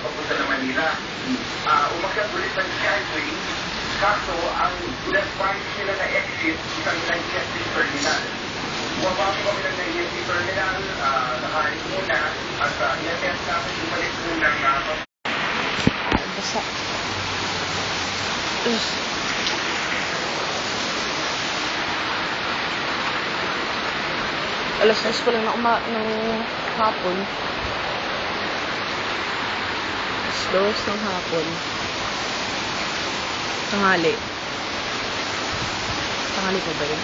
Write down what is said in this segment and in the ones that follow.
papunta na Manila. Umakyat ulit ng Skyway, kaso ang left-right nila na exit, isang EST terminal. Bumabaki kami ng EST terminal, nakain muna, at i-attempt namin bumalik muna ng basa. Alas 6 pa lang ng hapon. Alas 2 ng hapon. Tanghali. Tanghali pa ba yun?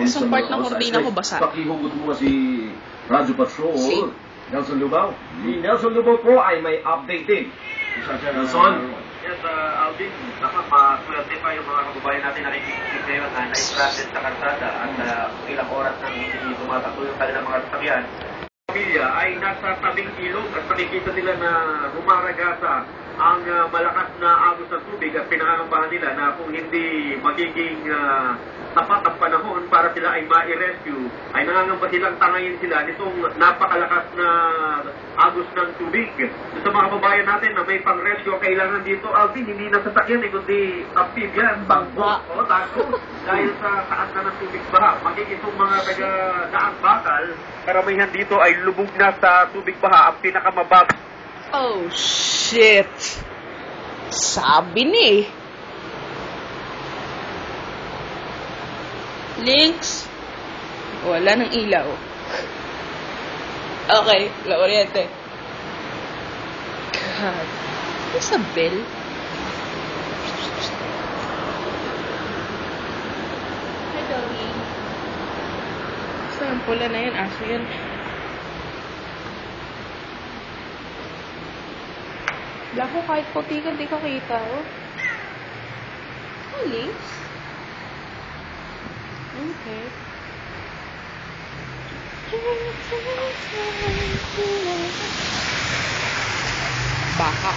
Isang part ng kortina ko basa. Pakihugot mo si Radyo Patrol, Nelson Lubao. Si Nelson Lubao po ay may update din. Nelson? Yes, Alvin, maswerte pa yung mga kababayan natin na nakikinig ngayon na na-stranded sa kalsada at ilang oras nang hindi tumatakbo yung kanilang mga sasakyan. Pamilya ay nasa tabing ilog at nakikita nila na rumaragasa ang malakas na agos ng tubig at pinangangambahan nila na kung hindi magiging tapat ang panahon para sila ay ma-rescue, ay nangangamba silang tangayin sila nitong napakalakas na agos ng tubig. So, sa mga kababayan natin na may pang-rescue kailangan dito, Alvin, hindi na sasakyan, kundi amphibian, bangko, o tago, dahil sa taas na ng tubig baha. Magiging itong mga taga-daang bakal, karamihan dito ay lubog na sa tubig baha, ang pinakamababa. Oh, shit. Sabi ni. Links. Wala ng ilaw. Okay, La Oriente. God. Isabel? Hi, doggy. Basta yung pula na yun, aso yun. Wala ko kahit puti ka, di ka kita, oh. Hi, Links. Okay. Baka.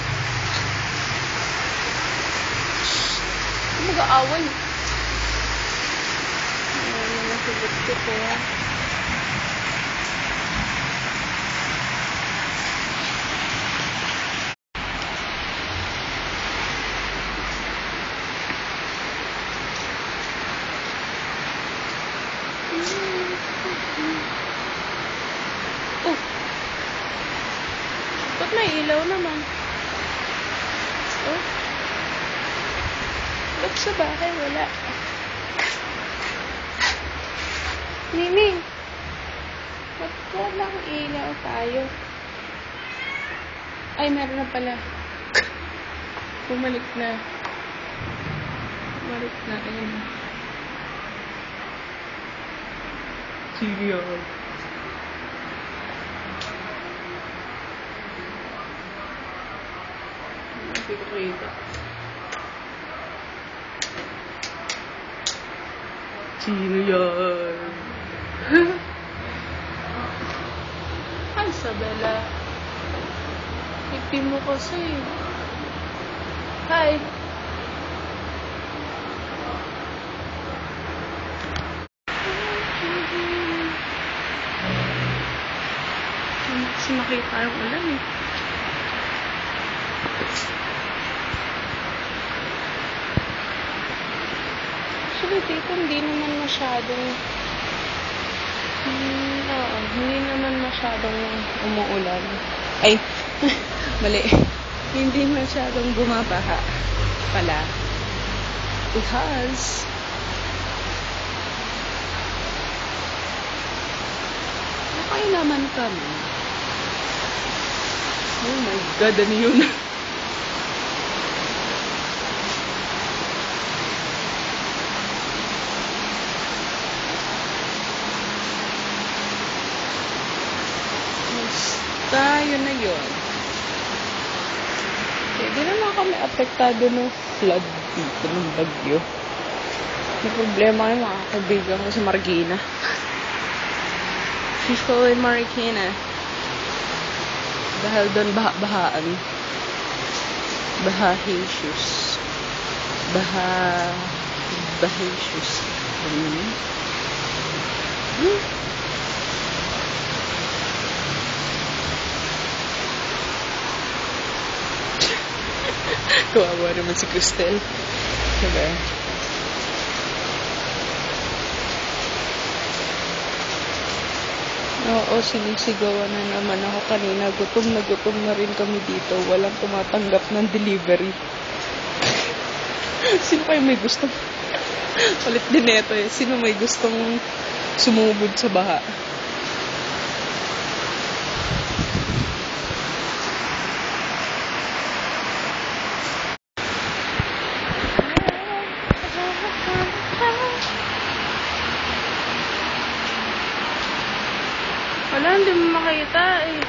Mag-aaway. Ano na sagot ko po, ha? Oh. Ba't may ilaw naman? Oh. Ba't sa bahay wala? Miming. Ba't walang ilaw tayo? Ay, meron na pala. Bumalik na. Bumalik na. Ayun. Serial. Hindi ko kita. Serial. Ay, Isabella. Ipi mo kasi. Hi. Kasi makita yung ulan eh. Actually, dito hindi naman masyadong hindi naman masyadong umuulan. Ay, mali. Hindi masyadong bumabaha pala. Because okay naman kami. Oh my God, ano yun? Basta, yun na yun. Hindi naman kami apektado ng flood dito, ng bagyo. May problema yung mga kaibigan ko sa Marikina. Fishful in Marikina. Dahil doon baha-bahaan. Baha issues. Bahacious. Kawawa naman si Cristel. Diba? Oo, sinisigawan na naman ako kanina. Gutom na rin kami dito. Walang tumatanggap ng delivery. Sino kayo may gustong palit din ito eh. Sino may gustong sumubod sa baha? Wala, hindi mo makita eh.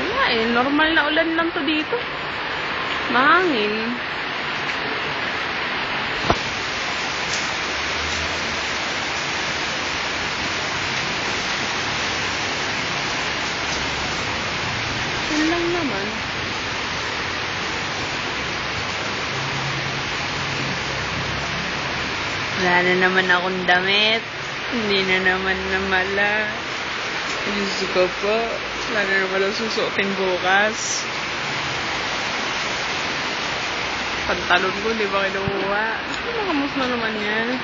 Wala eh, normal na ulan lang to dito. Mahangin. Yun lang naman. Wala na naman akong damit. Hindi na naman namala. Diyos ko po. Wala na naman ang susuotin bukas. Pantalon ko, di ba kinuha? Ano, kamus na naman yan?